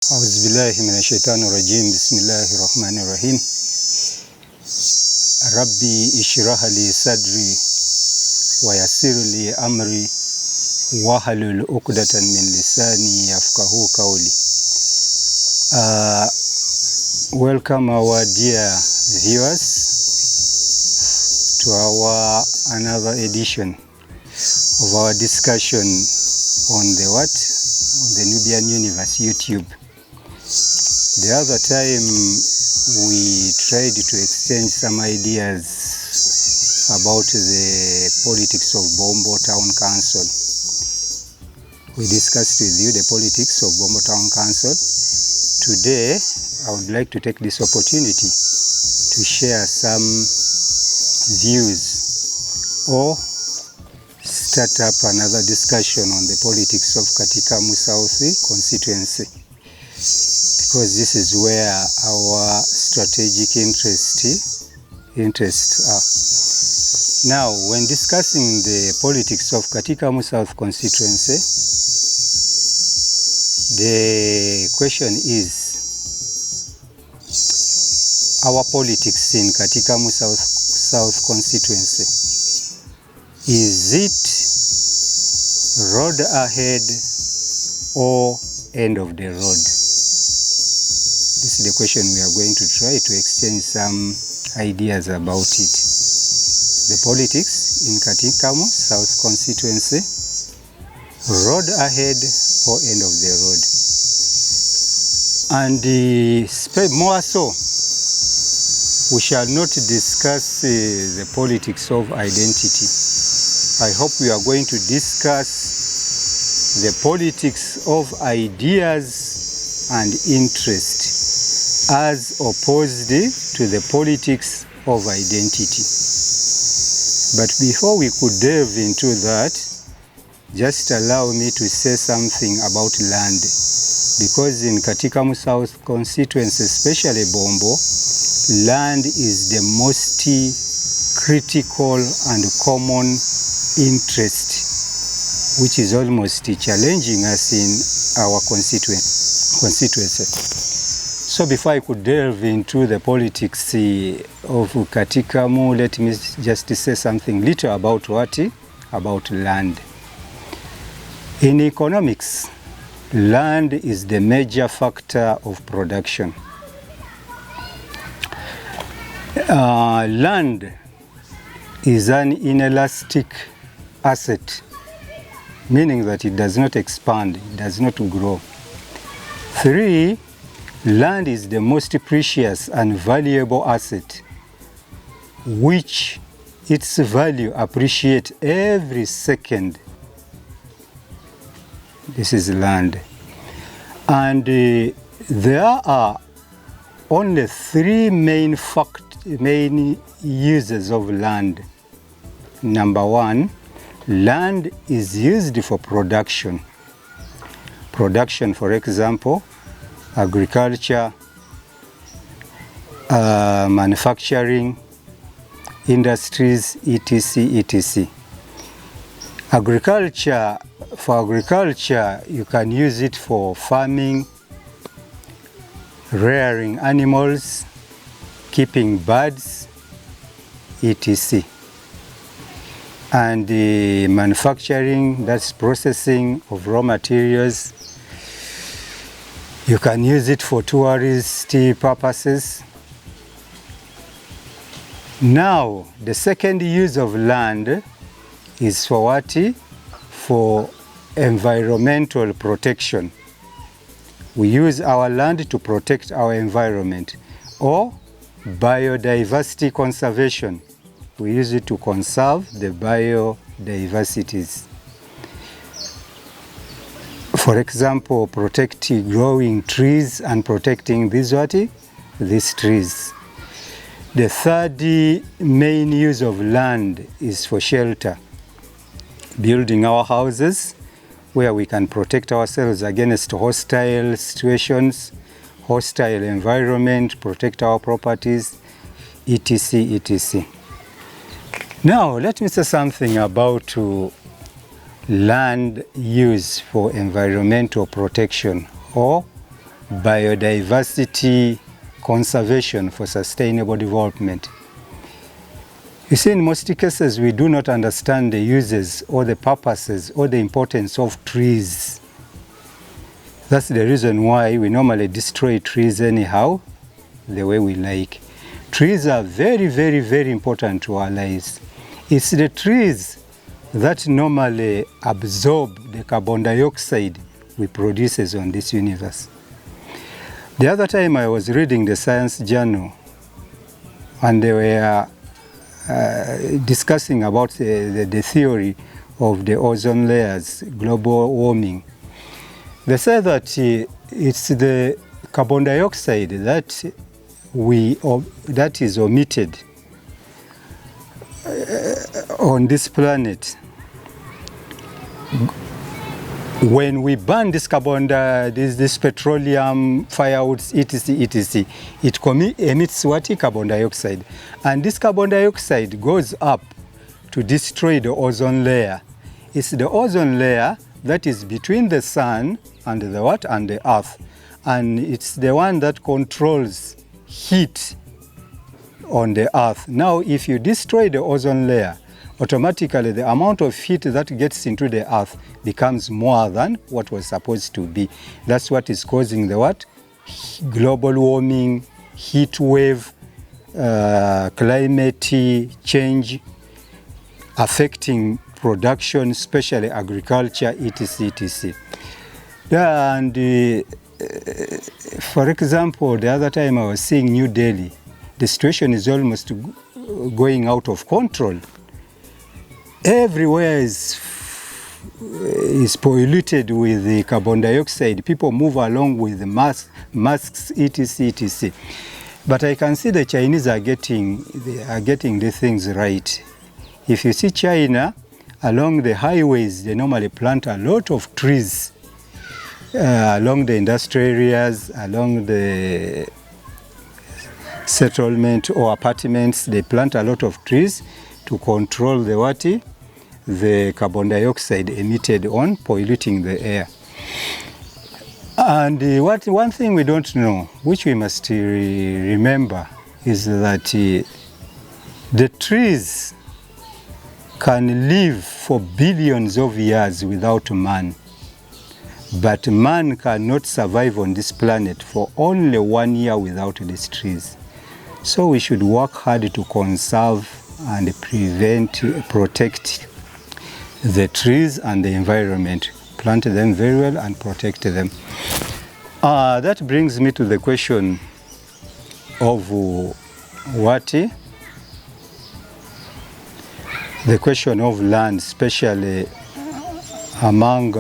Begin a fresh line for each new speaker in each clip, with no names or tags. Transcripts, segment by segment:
Auzubillahi minash-shaytanir-rajim. Bismillahir-rahmanir-rahim. Rabbi ishrah li sadri wa yassir li amri wahlul uqdatan min lisani yafqahu qawli. Welcome our dear viewers to our another edition of our discussion on the Nubian Universe YouTube. The other time we tried to exchange some ideas about the politics of Bombo Town Council. We discussed with you the politics of Bombo Town Council. Today I would like to take this opportunity to share some views or start up another discussion on the politics of Katikamu South constituency, because this is where our strategic interests are. Now, when discussing the politics of Katikamu South constituency, the question is, our politics in Katikamu South constituency, is it road ahead or end of the road? This is the question we are going to try to exchange some ideas about it. The politics in Katikamu South constituency, road ahead or end of the road. And more so, we shall not discuss the politics of identity. I hope we are going to discuss the politics of ideas and interest as opposed to the politics of identity. But before we could delve into that, just allow me to say something about land. Because in Katikamu South constituency, especially Bombo, land is the most critical and common interest, which is almost challenging us in our constituency. So before I could delve into the politics of Katikamu, let me just say something little about about land. In economics, land is the major factor of production. Land is an inelastic asset, meaning that it does not expand, it does not grow. 3, land is the most precious and valuable asset, which its value appreciates every second. This is land. And there are only 3 main uses of land. Number 1, land is used for production. Production, for example, agriculture, manufacturing, industries, etc. For agriculture, you can use it for farming, rearing animals, keeping birds, etc. And the manufacturing, that's processing of raw materials. You can use it for tourist purposes. Now, the second use of land is for what? For environmental protection. We use our land to protect our environment, or biodiversity conservation. We use it to conserve the biodiversities. For example, protecting growing trees and protecting these trees. The third main use of land is for shelter. Building our houses where we can protect ourselves against hostile situations, hostile environment, protect our properties, etc. Now, let me say something about land use for environmental protection or biodiversity conservation for sustainable development. You see, in most cases, we do not understand the uses or the purposes or the importance of trees. That's the reason why we normally destroy trees anyhow, the way we like. Trees are very, very, very important to our lives. It's the trees that normally absorb the carbon dioxide we produce on this universe. The other time I was reading the Science Journal, and they were discussing about the theory of the ozone layers, global warming. They said that it's the carbon dioxide that is omitted on this planet. When we burn this carbon, this petroleum, firewoods, etc., it emits what? Carbon dioxide. And this carbon dioxide goes up to destroy the ozone layer. It's the ozone layer that is between the sun and the what? And the earth. And it's the one that controls heat on the earth. Now, if you destroy the ozone layer, automatically the amount of heat that gets into the earth becomes more than what was supposed to be. That's what is causing the what? Global warming, heat wave, climate change, affecting production, especially agriculture, etc. And for example, the other time I was seeing New Delhi, the situation is almost going out of control. Everywhere is polluted with the carbon dioxide. People move along with the masks, etc. But I can see the Chinese are getting the things right. If you see China, along the highways, they normally plant a lot of trees. Along the industrial areas, along the settlement or apartments, they plant a lot of trees to control the what? The carbon dioxide emitted on polluting the air. And one thing we don't know, which we must remember, is that the trees can live for billions of years without man. But man cannot survive on this planet for only 1 year without these trees. So we should work hard to conserve and protect the trees and the environment. Plant them very well and protect them. That brings me to the question of what? The question of land, especially among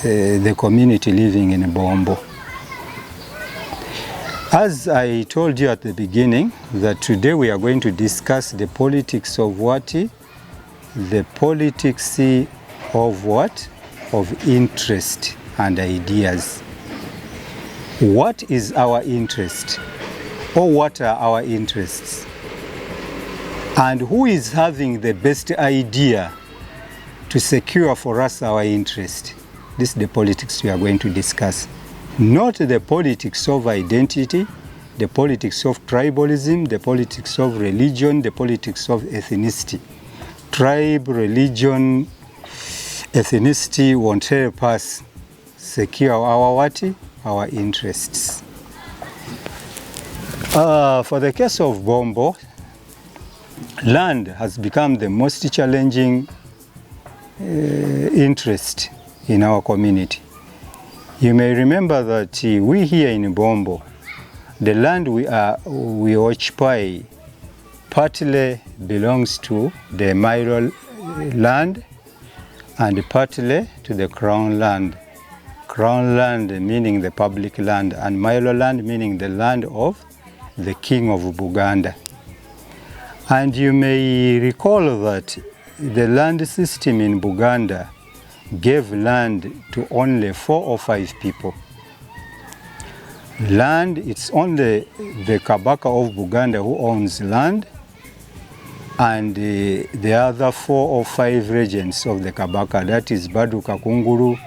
the community living in Bombo. As I told you at the beginning, that today we are going to discuss the politics of what? The politics of what? Of interest and ideas. What is our interest? Or what are our interests? And who is having the best idea to secure for us our interest? This is the politics we are going to discuss. Not the politics of identity, the politics of tribalism, the politics of religion, the politics of ethnicity. Tribe, religion, ethnicity won't help us secure our what? Our interests. For the case of Bombo, land has become the most challenging interest in our community. You may remember that we here in Bombo, the land we occupy partly belongs to the Milo land and partly to the Crown land. Crown land meaning the public land, and Milo land meaning the land of the King of Buganda. And you may recall that the land system in Buganda gave land to only 4 or 5 people. Land, it's only the Kabaka of Buganda who owns land, and the other 4 or 5 regents of the Kabaka, that is Badu Kakunguru,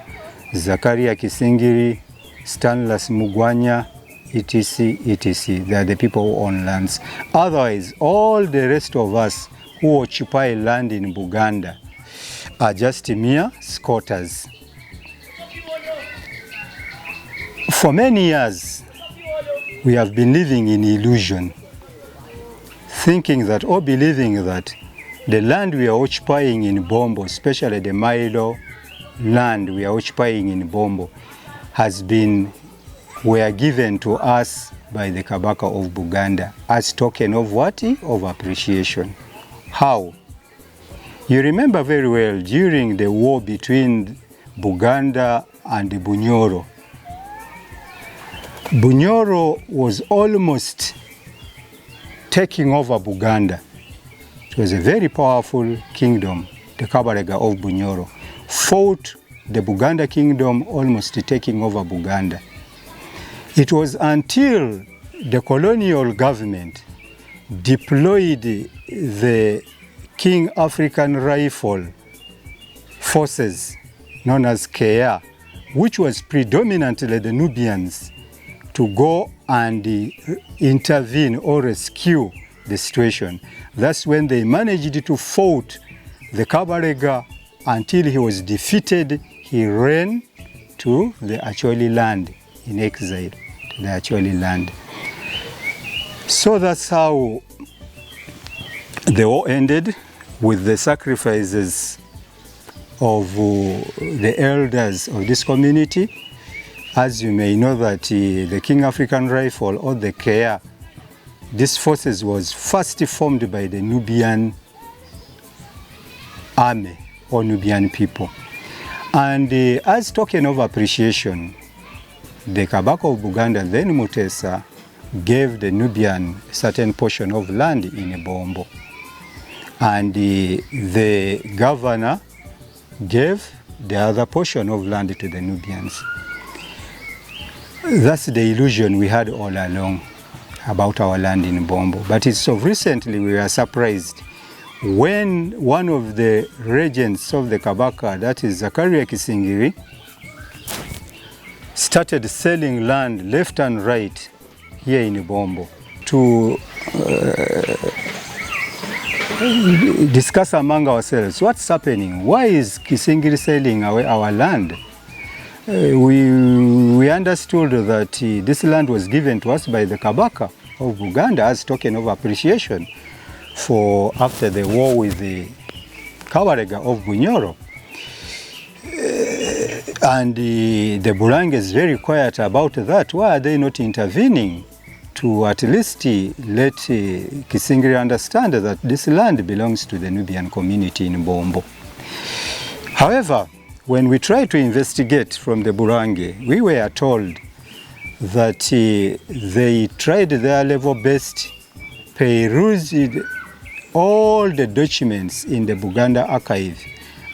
Zakaria Kisingiri, Stanless Mugwanya, etc., etc. They are the people who own lands. Otherwise, all the rest of us who occupy land in Buganda are just mere squatters. For many years, we have been living in illusion, thinking that or believing that the land we are occupying in Bombo, especially the Milo land we are occupying in Bombo, were given to us by the Kabaka of Buganda as token of what? Of appreciation. How? You remember very well during the war between Buganda and Bunyoro. Bunyoro was almost taking over Buganda. It was a very powerful kingdom, the Kabarega of Bunyoro. Fought the Buganda kingdom, almost taking over Buganda. It was until the colonial government deployed the King African Rifle forces, known as KR, which was predominantly the Nubians, to go and intervene or rescue the situation. That's when they managed to fight the Kabarega until he was defeated. He ran to the Acholi land in exile, to the Acholi land. So that's how the war ended, with the sacrifices of the elders of this community. As you may know that the King African Rifle, or the KR, this forces was first formed by the Nubian army or Nubian people. And as token of appreciation, the Kabaka of Buganda, then Mutesa, gave the Nubian a certain portion of land in Bombo. And the governor gave the other portion of land to the Nubians. That's the illusion we had all along about our land in Bombo. But it's so recently we were surprised when one of the regents of the Kabaka, that is Zakaria Kisingiri, started selling land left and right here in Bombo to discuss among ourselves what's happening. Why is Kisingiri selling away our land? We understood that this land was given to us by the Kabaka of Buganda as token of appreciation for after the war with the Kabarega of Bunyoro. And the Burange is very quiet about that. Why are they not intervening to at least let Kisingiri understand that this land belongs to the Nubian community in Bombo? However, when we tried to investigate from the Burange, we were told that they tried their level best, perused all the documents in the Buganda archive,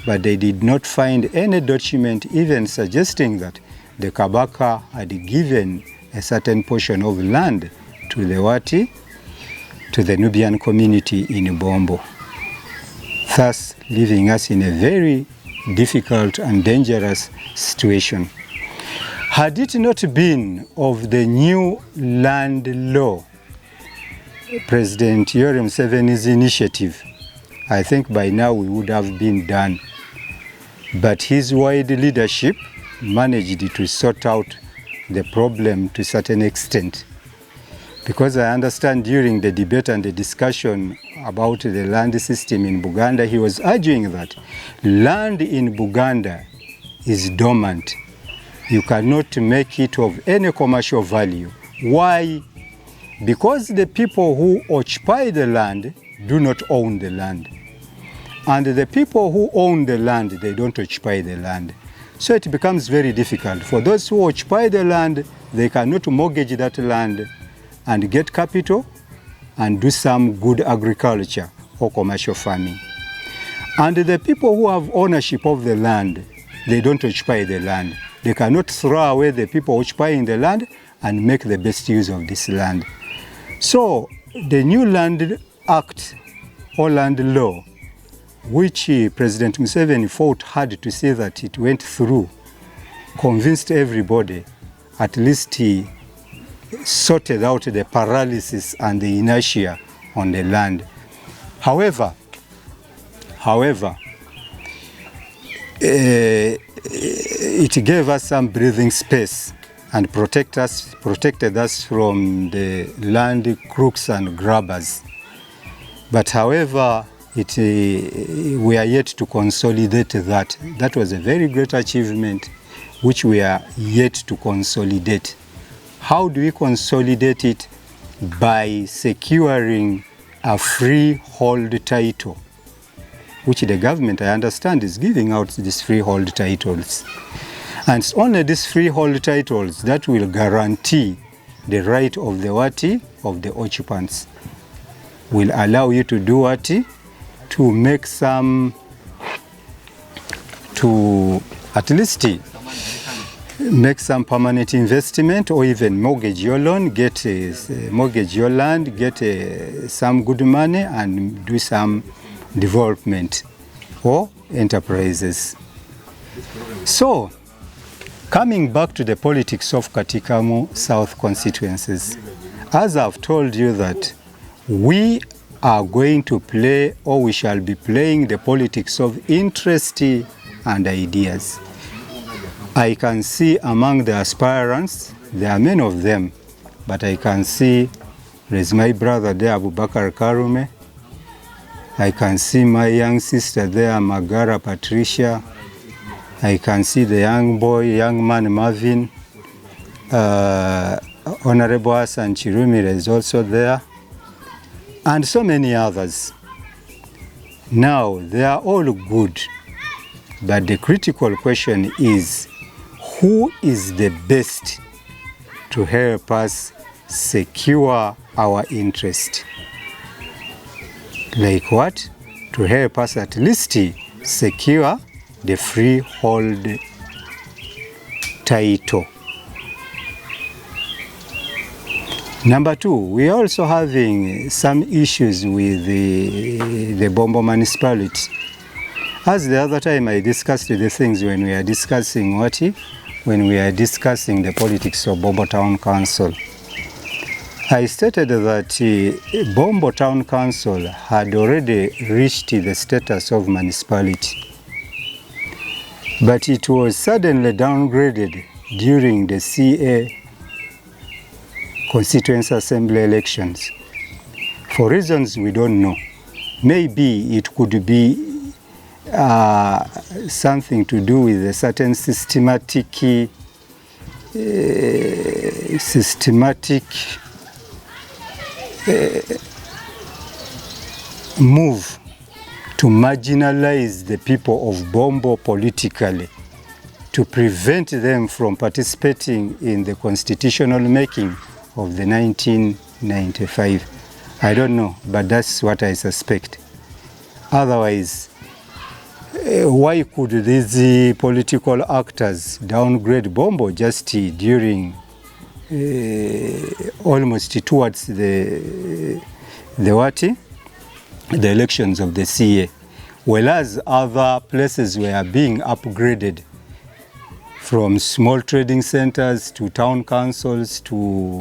but they did not find any document even suggesting that the Kabaka had given a certain portion of land to the Wati, to the Nubian community in Bombo, thus leaving us in a very difficult and dangerous situation. Had it not been of the new land law, President Yoweri Museveni's initiative, I think by now we would have been done. But his wide leadership managed to sort out the problem to a certain extent. Because I understand during the debate and the discussion about the land system in Buganda, he was arguing that land in Buganda is dormant. You cannot make it of any commercial value. Why? Because the people who occupy the land do not own the land. And the people who own the land, they don't occupy the land. So it becomes very difficult. For those who occupy the land, they cannot mortgage that land and get capital and do some good agriculture or commercial farming. And the people who have ownership of the land, they don't occupy the land. They cannot throw away the people occupying the land and make the best use of this land. So the new Land Act or land law, which President Museveni fought hard to see that it went through, convinced everybody, at least he sorted out the paralysis and the inertia on the land. However, it gave us some breathing space and protected us from the land crooks and grabbers. But however, we are yet to consolidate that. That was a very great achievement which we are yet to consolidate. How do we consolidate it? By securing a freehold title, which the government, I understand, is giving out these freehold titles. And it's only these freehold titles that will guarantee the right of the wati, of the occupants. Will allow you to do wati, to make some, to at least make some permanent investment, or even mortgage your loan, mortgage your land, get some good money and do some development or enterprises. So, coming back to the politics of Katikamu South constituencies, as I've told you that we are going to play, or we shall be playing, the politics of interest and ideas. I can see among the aspirants, there are many of them, but I can see there's my brother there, Abubakar Karume. I can see my young sister there, Magara Patricia. I can see the young man Marvin. Honorable Hassan Chirumire is also there, and so many others. Now, they are all good, but the critical question is, who is the best to help us secure our interest? Like what? To help us at least secure the freehold title. Number two, we are also having some issues with the Bombo municipality. As the other time I discussed the things when we are discussing when we are discussing the politics of Bombo Town Council. I stated that Bombo Town Council had already reached the status of municipality, but it was suddenly downgraded during the CA Constituency Assembly elections. For reasons we don't know. Maybe it could be something to do with a certain systematic move to marginalize the people of Bombo politically, to prevent them from participating in the constitutional making of the 1995. I don't know, but that's what I suspect. Otherwise, why could these political actors downgrade Bombo just during almost towards the elections of the CA, whereas other places were being upgraded from small trading centers to town councils to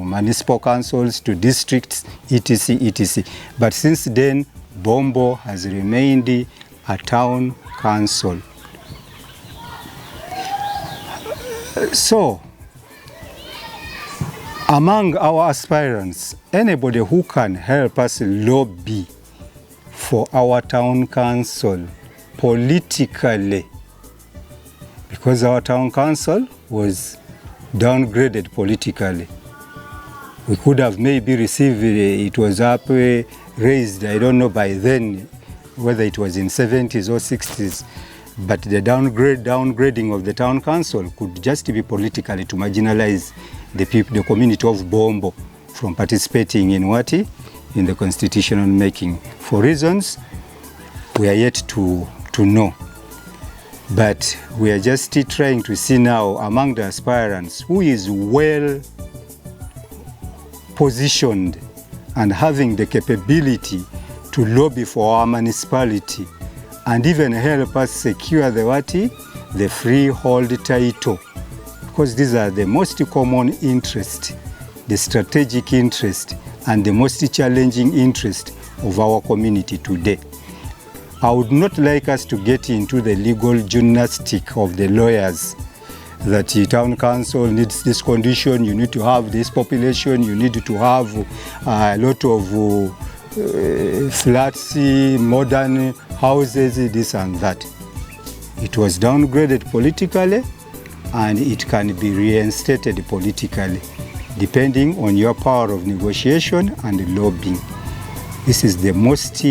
municipal councils to districts, etc., etc. But since then, Bombo has remained a town council. So, among our aspirants, anybody who can help us lobby for our town council politically, because our town council was downgraded politically. We could have maybe received, it was up raised, I don't know by then whether it was in 70s or 60s, but the downgrading of the town council could just be politically to marginalize the people, the community of Bombo from participating in in the constitutional making. For reasons we are yet to know. But we are just trying to see now among the aspirants who is well positioned and having the capability to lobby for our municipality and even help us secure the freehold title. because these are the most common interest, the strategic interest, and the most challenging interest of our community today. I would not like us to get into the legal gymnastic of the lawyers that the town council needs this condition, you need to have this population, you need to have a lot of flats, modern houses, this and that. It was downgraded politically and it can be reinstated politically, depending on your power of negotiation and lobbying. This is the most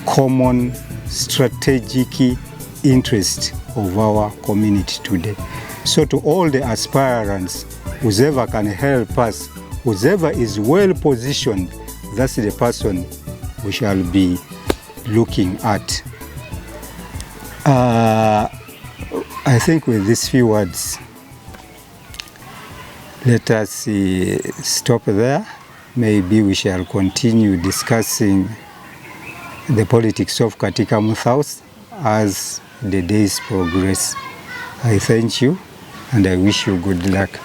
common strategic interest of our community today. So to all the aspirants, whoever can help us, whoever is well positioned, that's the person we shall be looking at. I think with these few words, let us stop there. Maybe we shall continue discussing the politics of Katikamu South as the days progress. I thank you and I wish you good luck.